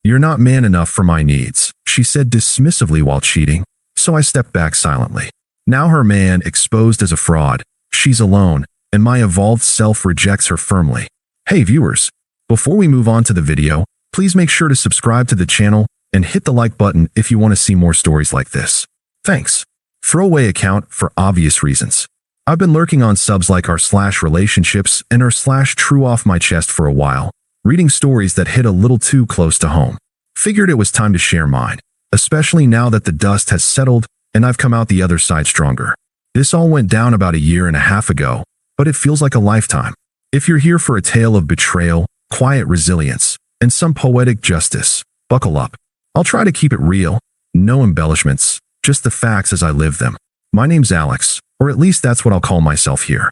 "You're not man enough for my needs," she said dismissively while cheating, so I stepped back silently. Now her man exposed as a fraud, she's alone, and my evolved self rejects her firmly. Hey viewers, before we move on to the video, please make sure to subscribe to the channel and hit the like button if you want to see more stories like this. Thanks. Throwaway account for obvious reasons. I've been lurking on subs like r/relationships and r/true off my chest for a while, reading stories that hit a little too close to home. Figured it was time to share mine, especially now that the dust has settled and I've come out the other side stronger. This all went down about a year and a half ago, but it feels like a lifetime. If you're here for a tale of betrayal, quiet resilience, and some poetic justice, buckle up. I'll try to keep it real, no embellishments, just the facts as I live them. My name's Alex, or at least that's what I'll call myself here.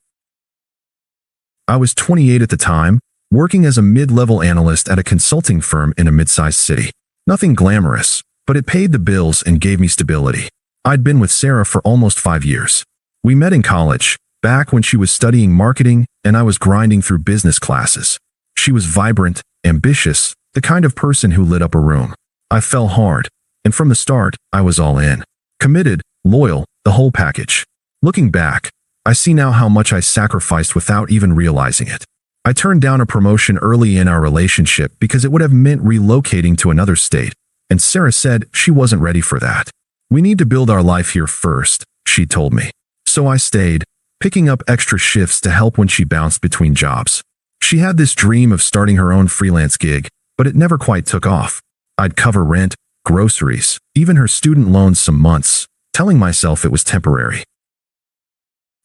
I was 28 at the time, working as a mid-level analyst at a consulting firm in a mid-sized city. Nothing glamorous, but it paid the bills and gave me stability. I'd been with Sarah for almost 5 years. We met in college, back when she was studying marketing and I was grinding through business classes. She was vibrant, ambitious, the kind of person who lit up a room. I fell hard, and from the start, I was all in. Committed, loyal, the whole package. Looking back, I see now how much I sacrificed without even realizing it. I turned down a promotion early in our relationship because it would have meant relocating to another state, and Sarah said she wasn't ready for that. "We need to build our life here first," she told me. So I stayed, picking up extra shifts to help when she bounced between jobs. She had this dream of starting her own freelance gig, but it never quite took off. I'd cover rent, groceries, even her student loans some months, telling myself it was temporary.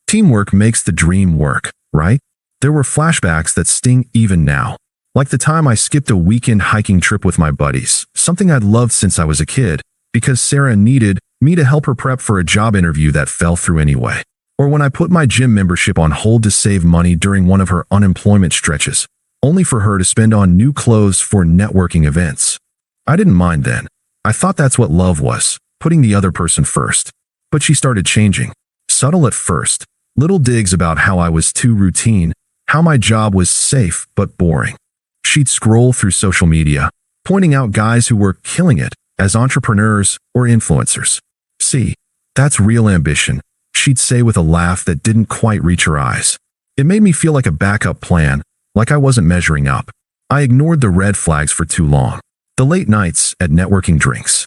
Teamwork makes the dream work, right? There were flashbacks that sting even now. Like the time I skipped a weekend hiking trip with my buddies, something I'd loved since I was a kid, because Sarah needed me to help her prep for a job interview that fell through anyway. Or when I put my gym membership on hold to save money during one of her unemployment stretches, only for her to spend on new clothes for networking events. I didn't mind then. I thought that's what love was, putting the other person first. But she started changing. Subtle at first, little digs about how I was too routine, how my job was safe but boring. She'd scroll through social media, pointing out guys who were killing it as entrepreneurs or influencers. "See, that's real ambition," she'd say with a laugh that didn't quite reach her eyes. It made me feel like a backup plan, like I wasn't measuring up. I ignored the red flags for too long. The late nights at networking drinks.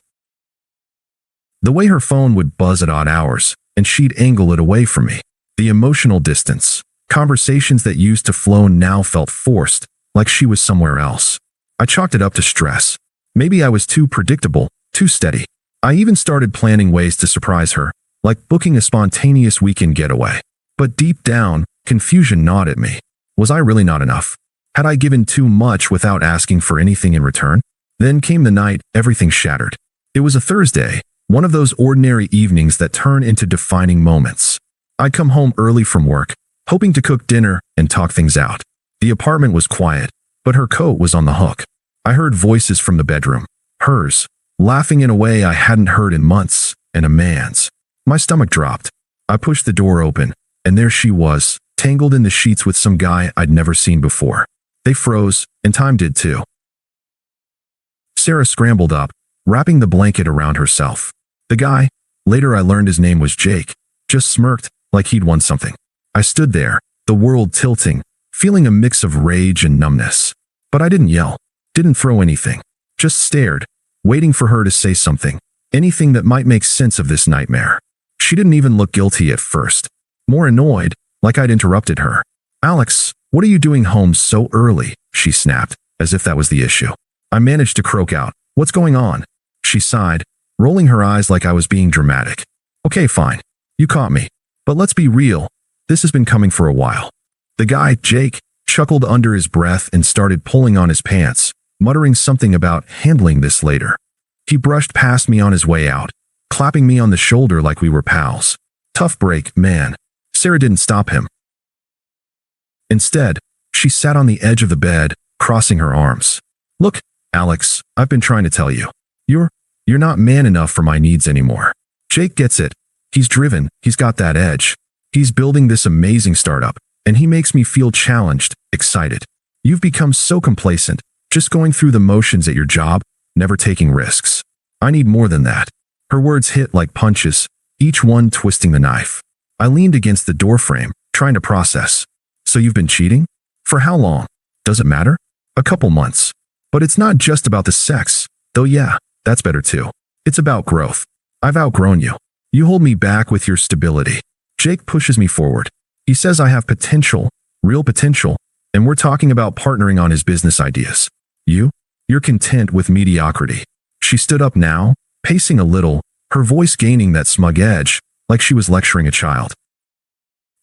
The way her phone would buzz at odd hours, and she'd angle it away from me. The emotional distance. Conversations that used to flow now felt forced, like she was somewhere else. I chalked it up to stress. Maybe I was too predictable, too steady. I even started planning ways to surprise her, like booking a spontaneous weekend getaway. But deep down, confusion gnawed at me. Was I really not enough? Had I given too much without asking for anything in return? Then came the night everything shattered. It was a Thursday, one of those ordinary evenings that turn into defining moments. I'd come home early from work, hoping to cook dinner and talk things out. The apartment was quiet, but her coat was on the hook. I heard voices from the bedroom, hers, laughing in a way I hadn't heard in months, and a man's. My stomach dropped. I pushed the door open, and there she was, tangled in the sheets with some guy I'd never seen before. They froze, and time did too. Sarah scrambled up, wrapping the blanket around herself. The guy, later I learned his name was Jake, just smirked like he'd won something. I stood there, the world tilting, feeling a mix of rage and numbness. But I didn't yell, didn't throw anything, just stared, waiting for her to say something, anything that might make sense of this nightmare. She didn't even look guilty at first, more annoyed, like I'd interrupted her. "Alex, what are you doing home so early?" she snapped, as if that was the issue. I managed to croak out, "What's going on?" She sighed, rolling her eyes like I was being dramatic. "Okay, fine. You caught me. But let's be real. This has been coming for a while." The guy, Jake, chuckled under his breath and started pulling on his pants, muttering something about handling this later. He brushed past me on his way out, clapping me on the shoulder like we were pals. Tough break, man. Sarah didn't stop him. Instead, she sat on the edge of the bed, crossing her arms. "Look, Alex, I've been trying to tell you. You're not man enough for my needs anymore. Jake gets it. He's driven, he's got that edge. He's building this amazing startup, and he makes me feel challenged, excited. You've become so complacent, just going through the motions at your job, never taking risks. I need more than that. Her words hit like punches, each one twisting the knife. I leaned against the doorframe, trying to process. So you've been cheating? For how long? Does it matter? A couple months. But it's not just about the sex, though yeah, that's better too. It's about growth. I've outgrown you. You hold me back with your stability. Jake pushes me forward. He says I have potential, real potential, and we're talking about partnering on his business ideas. You're content with mediocrity. She stood up now, pacing a little, her voice gaining that smug edge, like she was lecturing a child.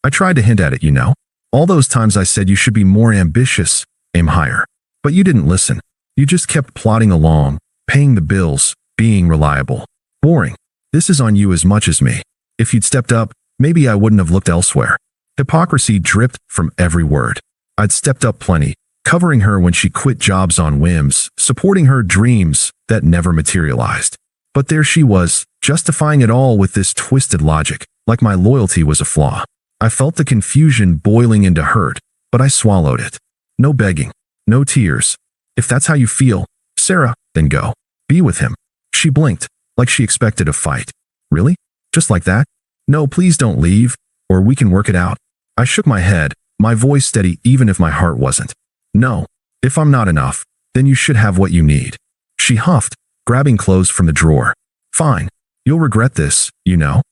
I tried to hint at it, you know. All those times I said you should be more ambitious, aim higher. But you didn't listen. You just kept plodding along, paying the bills, being reliable. Boring. This is on you as much as me. If you'd stepped up, maybe I wouldn't have looked elsewhere. Hypocrisy dripped from every word. I'd stepped up plenty, covering her when she quit jobs on whims, supporting her dreams that never materialized. But there she was, justifying it all with this twisted logic, like my loyalty was a flaw. I felt the confusion boiling into hurt, but I swallowed it. No begging, no tears. If that's how you feel, Sarah, then go. Be with him. She blinked, like she expected a fight. Really? Just like that? No, please don't leave, or we can work it out. I shook my head, my voice steady even if my heart wasn't. No. If I'm not enough, then you should have what you need. She huffed, grabbing clothes from the drawer. Fine. You'll regret this, you know.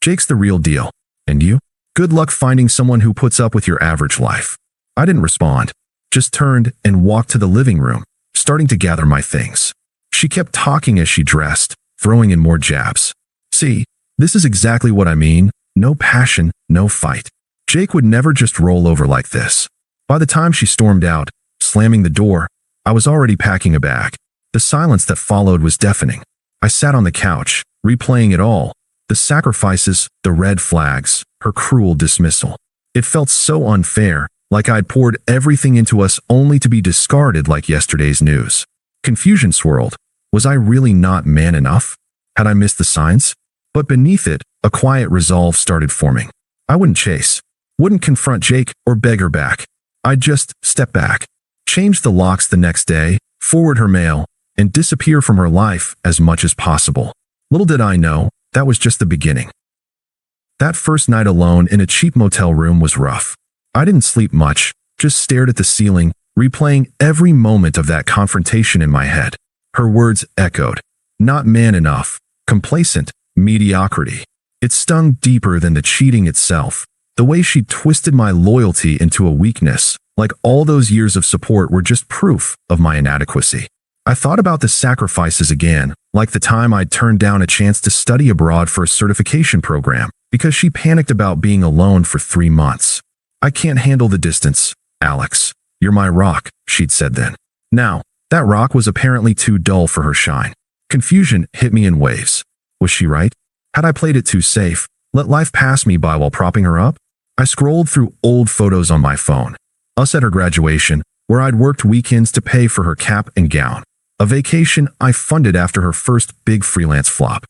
Jake's the real deal. And you? Good luck finding someone who puts up with your average life. I didn't respond, just turned and walked to the living room, starting to gather my things. She kept talking as she dressed, throwing in more jabs. See, this is exactly what I mean. No passion, no fight. Jake would never just roll over like this. By the time she stormed out, slamming the door, I was already packing a bag. The silence that followed was deafening. I sat on the couch, replaying it all. The sacrifices, the red flags, her cruel dismissal. It felt so unfair, like I'd poured everything into us only to be discarded like yesterday's news. Confusion swirled. Was I really not man enough? Had I missed the signs? But beneath it, a quiet resolve started forming. I wouldn't chase, wouldn't confront Jake or beg her back. I'd just step back, change the locks the next day, forward her mail, and disappear from her life as much as possible. Little did I know, that was just the beginning. That first night alone in a cheap motel room was rough. I didn't sleep much, just stared at the ceiling, replaying every moment of that confrontation in my head. Her words echoed. Not man enough, complacent, mediocrity. It stung deeper than the cheating itself. The way she twisted my loyalty into a weakness, like all those years of support were just proof of my inadequacy. I thought about the sacrifices again, like the time I'd turned down a chance to study abroad for a certification program because she panicked about being alone for 3 months. I can't handle the distance, Alex. You're my rock, she'd said then. Now, that rock was apparently too dull for her shine. Confusion hit me in waves. Was she right? Had I played it too safe, let life pass me by while propping her up? I scrolled through old photos on my phone. Us at her graduation, where I'd worked weekends to pay for her cap and gown. A vacation I funded after her first big freelance flop.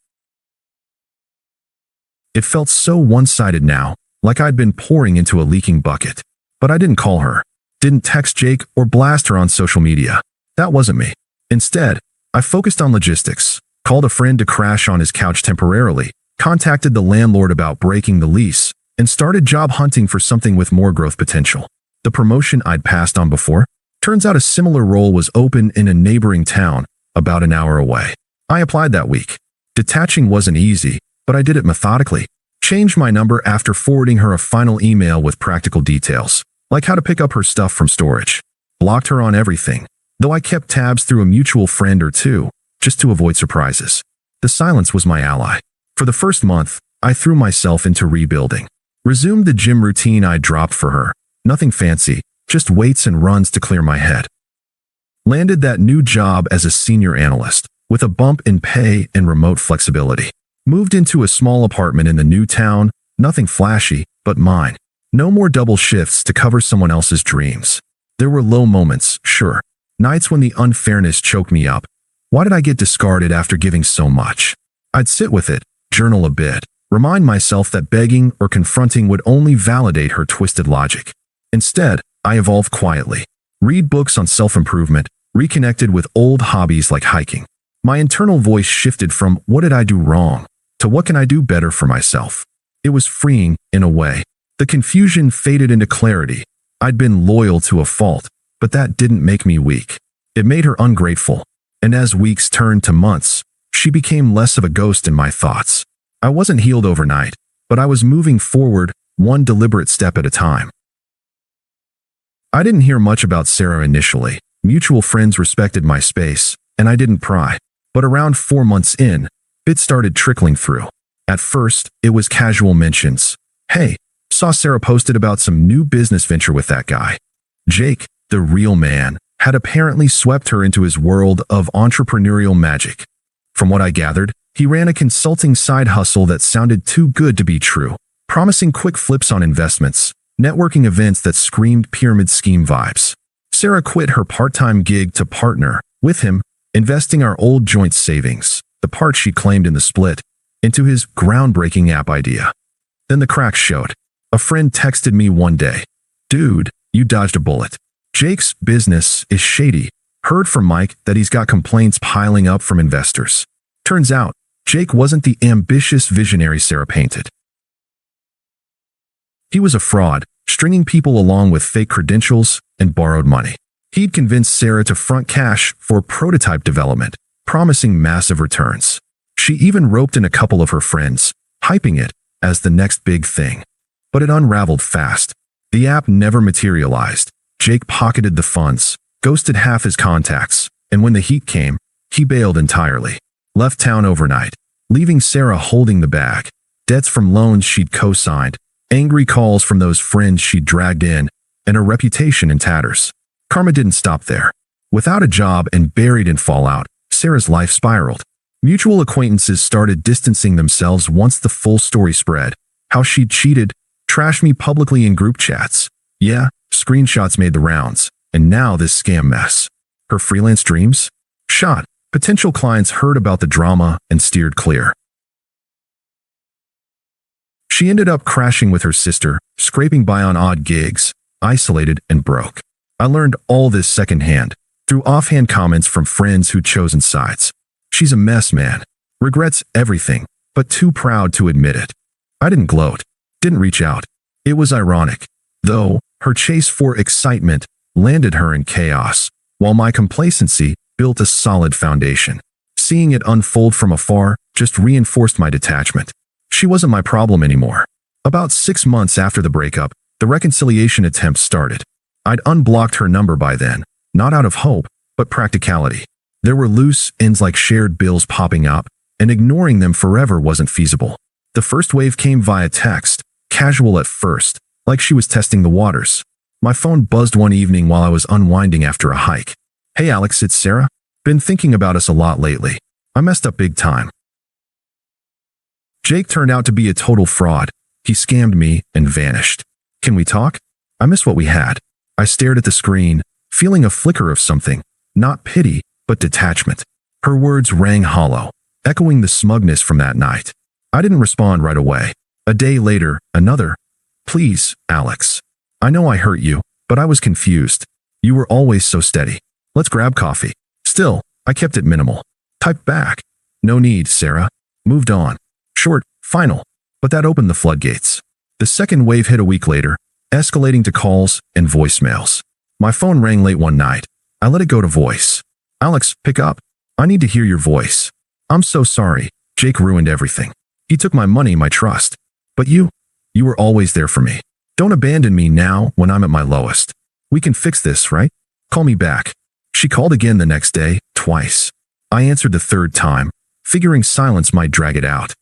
It felt so one-sided now, like I'd been pouring into a leaking bucket. But I didn't call her, didn't text Jake or blast her on social media. That wasn't me. Instead, I focused on logistics, called a friend to crash on his couch temporarily, contacted the landlord about breaking the lease, and started job hunting for something with more growth potential. The promotion I'd passed on before? Turns out a similar role was open in a neighboring town, about an hour away. I applied that week. Detaching wasn't easy, but I did it methodically. Changed my number after forwarding her a final email with practical details, like how to pick up her stuff from storage. Blocked her on everything, though I kept tabs through a mutual friend or two, just to avoid surprises. The silence was my ally. For the first month, I threw myself into rebuilding. Resumed the gym routine I dropped for her. Nothing fancy, just weights and runs to clear my head. Landed that new job as a senior analyst, with a bump in pay and remote flexibility. Moved into a small apartment in the new town, nothing flashy, but mine. No more double shifts to cover someone else's dreams. There were low moments, sure. Nights when the unfairness choked me up. Why did I get discarded after giving so much? I'd sit with it, journal a bit, remind myself that begging or confronting would only validate her twisted logic. Instead, I evolved quietly. Read books on self-improvement, reconnected with old hobbies like hiking. My internal voice shifted from what did I do wrong to what can I do better for myself. It was freeing in a way. The confusion faded into clarity. I'd been loyal to a fault, but that didn't make me weak. It made her ungrateful. And as weeks turned to months, she became less of a ghost in my thoughts. I wasn't healed overnight, but I was moving forward, one deliberate step at a time. I didn't hear much about Sarah initially. Mutual friends respected my space, and I didn't pry. But around 4 months in, bits started trickling through. At first, it was casual mentions. Hey, saw Sarah posted about some new business venture with that guy. Jake, the real man, had apparently swept her into his world of entrepreneurial magic. From what I gathered, he ran a consulting side hustle that sounded too good to be true, promising quick flips on investments, networking events that screamed pyramid scheme vibes. Sarah quit her part-time gig to partner with him, investing our old joint savings, the part she claimed in the split, into his groundbreaking app idea. Then the cracks showed. A friend texted me one day, "Dude, you dodged a bullet. Jake's business is shady. Heard from Mike that he's got complaints piling up from investors." Turns out, Jake wasn't the ambitious visionary Sarah painted. He was a fraud, stringing people along with fake credentials and borrowed money. He'd convinced Sarah to front cash for prototype development, promising massive returns. She even roped in a couple of her friends, hyping it as the next big thing. But it unraveled fast. The app never materialized. Jake pocketed the funds, ghosted half his contacts, and when the heat came, he bailed entirely. Left town overnight, leaving Sarah holding the bag. Debts from loans she'd co-signed, angry calls from those friends she'd dragged in, and her reputation in tatters. Karma didn't stop there. Without a job and buried in fallout, Sarah's life spiraled. Mutual acquaintances started distancing themselves once the full story spread. How she'd cheated, trashed me publicly in group chats. Yeah, screenshots made the rounds, and now this scam mess. Her freelance dreams? Shot. Potential clients heard about the drama and steered clear. She ended up crashing with her sister, scraping by on odd gigs, isolated and broke. I learned all this secondhand, through offhand comments from friends who'd chosen sides. She's a mess, man. Regrets everything, but too proud to admit it. I didn't gloat, didn't reach out. It was ironic, though, her chase for excitement landed her in chaos, while my complacency built a solid foundation. Seeing it unfold from afar just reinforced my detachment. She wasn't my problem anymore. About 6 months after the breakup, the reconciliation attempts started. I'd unblocked her number by then, not out of hope, but practicality. There were loose ends like shared bills popping up, and ignoring them forever wasn't feasible. The first wave came via text, casual at first, like she was testing the waters. My phone buzzed one evening while I was unwinding after a hike. "Hey Alex, it's Sarah. Been thinking about us a lot lately. I messed up big time." Jake turned out to be a total fraud. He scammed me and vanished. "Can we talk? I miss what we had." I stared at the screen, feeling a flicker of something, not pity, but detachment. Her words rang hollow, echoing the smugness from that night. I didn't respond right away. A day later, another. "Please, Alex. I know I hurt you, but I was confused. You were always so steady. Let's grab coffee." Still, I kept it minimal. Typed back. "No need, Sarah. Moved on." Short, final. But that opened the floodgates. The second wave hit a week later, escalating to calls and voicemails. My phone rang late one night. I let it go to voice. "Alex, pick up. I need to hear your voice. I'm so sorry. Jake ruined everything. He took my money, my trust. But you were always there for me. Don't abandon me now when I'm at my lowest. We can fix this, right? Call me back." She called again the next day, twice. I answered the third time, figuring silence might drag it out.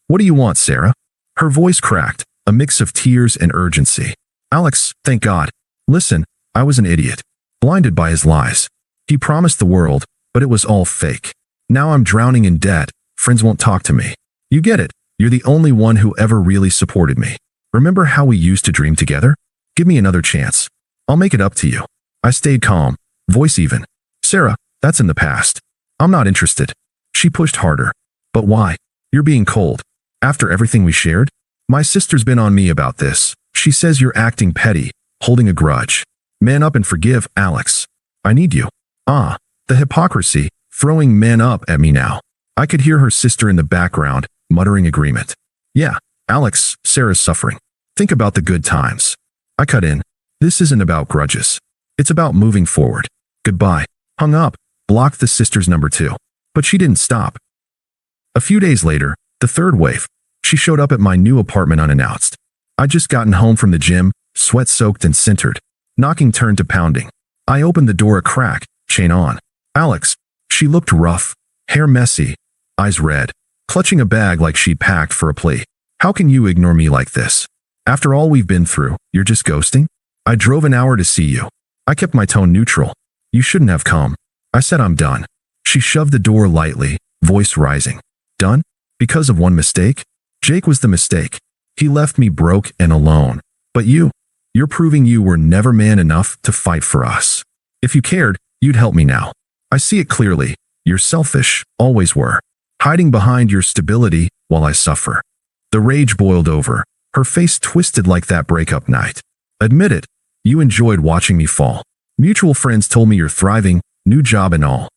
"What do you want, Sarah?" Her voice cracked, a mix of tears and urgency. "Alex, thank God. Listen, I was an idiot. Blinded by his lies. He promised the world, but it was all fake. Now I'm drowning in debt. Friends won't talk to me. You get it. You're the only one who ever really supported me. Remember how we used to dream together? Give me another chance. I'll make it up to you." I stayed calm, voice even. "Sarah, that's in the past. I'm not interested." She pushed harder. "But why? You're being cold. After everything we shared? My sister's been on me about this. She says you're acting petty, holding a grudge. Man up and forgive, Alex. I need you. Ah, the hypocrisy, throwing men up at me now. I could hear her sister in the background, muttering agreement. Yeah, Alex, Sarah's suffering. Think about the good times. I cut in. This isn't about grudges. It's about moving forward. Goodbye. Hung up, blocked the sister's number 2. But she didn't stop. A few days later, the third wave. She showed up at my new apartment unannounced. I'd just gotten home from the gym, sweat-soaked and sintered. Knocking turned to pounding. I opened the door a crack, chain on. Alex. She looked rough, hair messy, eyes red, clutching a bag like she'd packed for a plea. How can you ignore me like this? After all we've been through, you're just ghosting? I drove an hour to see you. I kept my tone neutral. You shouldn't have come. I said I'm done. She shoved the door lightly, voice rising. Done? Because of one mistake? Jake was the mistake. He left me broke and alone. But you're proving you were never man enough to fight for us. If you cared, you'd help me now. I see it clearly. You're selfish, always were. Hiding behind your stability while I suffer. The rage boiled over. Her face twisted like that breakup night. Admit it. You enjoyed watching me fall. Mutual friends told me you're thriving, new job and all.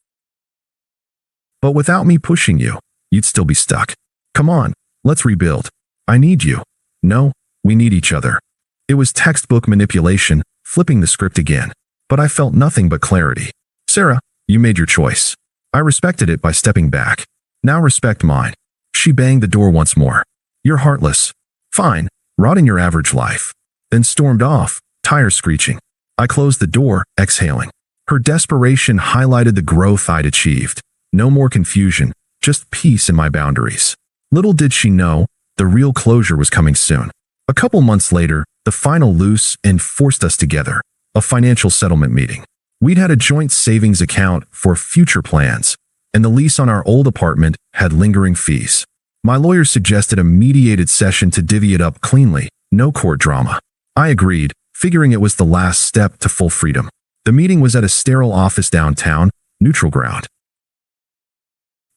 But without me pushing you, you'd still be stuck. Come on, let's rebuild. I need you. No, we need each other. It was textbook manipulation, flipping the script again. But I felt nothing but clarity. Sarah, you made your choice. I respected it by stepping back. Now respect mine. She banged the door once more. You're heartless. Fine, rot in your average life. Then stormed off, tires screeching. I closed the door, exhaling. Her desperation highlighted the growth I'd achieved. No more confusion, just peace in my boundaries. Little did she know, the real closure was coming soon. A couple months later, the final loose end forced us together. A financial settlement meeting. We'd had a joint savings account for future plans, and the lease on our old apartment had lingering fees. My lawyer suggested a mediated session to divvy it up cleanly, no court drama. I agreed, figuring it was the last step to full freedom. The meeting was at a sterile office downtown, neutral ground.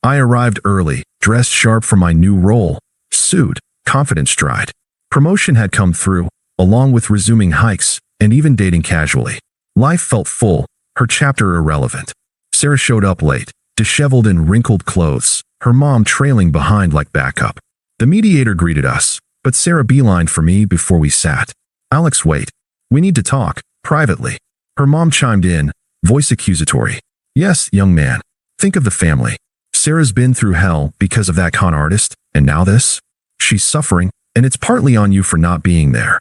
I arrived early, dressed sharp for my new role, suit, confident stride. Promotion had come through, along with resuming hikes, and even dating casually. Life felt full, her chapter irrelevant. Sarah showed up late, disheveled in wrinkled clothes, her mom trailing behind like backup. The mediator greeted us, but Sarah beelined for me before we sat. Alex, wait. We need to talk, privately. Her mom chimed in, voice accusatory. Yes, young man. Think of the family. Sarah's been through hell because of that con artist, and now this? She's suffering, and it's partly on you for not being there.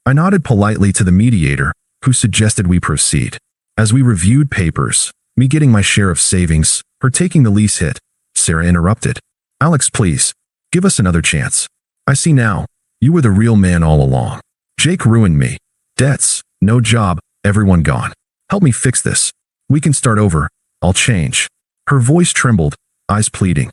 I nodded politely to the mediator, who suggested we proceed. As we reviewed papers, me getting my share of savings, her taking the lease hit, Sarah interrupted. Alex, please, give us another chance. I see now, you were the real man all along. Jake ruined me. Debts, no job, everyone gone. Help me fix this. We can start over. I'll change. Her voice trembled, eyes pleading.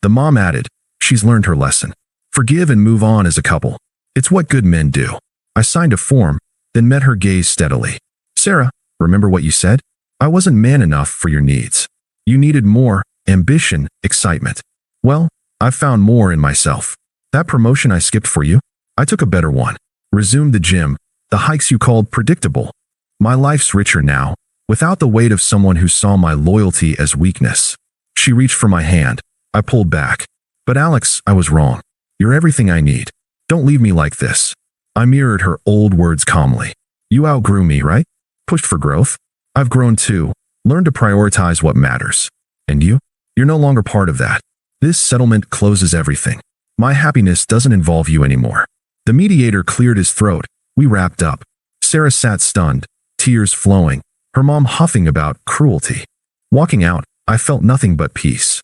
The mom added, she's learned her lesson. Forgive and move on as a couple. It's what good men do. I signed a form, then met her gaze steadily. Sarah, remember what you said? I wasn't man enough for your needs. You needed more, ambition, excitement. Well, I've found more in myself. That promotion I skipped for you, I took a better one. Resumed the gym, the hikes you called predictable. My life's richer now, without the weight of someone who saw my loyalty as weakness. She reached for my hand. I pulled back. But Alex, I was wrong. You're everything I need. Don't leave me like this. I mirrored her old words calmly. You outgrew me, right? Pushed for growth? I've grown too. Learned to prioritize what matters. And you? You're no longer part of that. This settlement closes everything. My happiness doesn't involve you anymore. The mediator cleared his throat. We wrapped up. Sarah sat stunned, tears flowing, her mom huffing about cruelty. Walking out, I felt nothing but peace.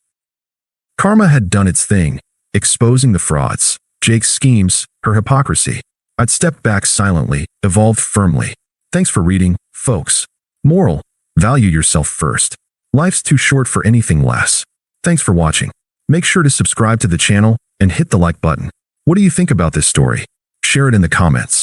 Karma had done its thing, exposing the frauds, Jake's schemes, her hypocrisy. I'd stepped back silently, evolved firmly. Thanks for reading, folks. Moral: value yourself first. Life's too short for anything less. Thanks for watching. Make sure to subscribe to the channel and hit the like button. What do you think about this story? Share it in the comments.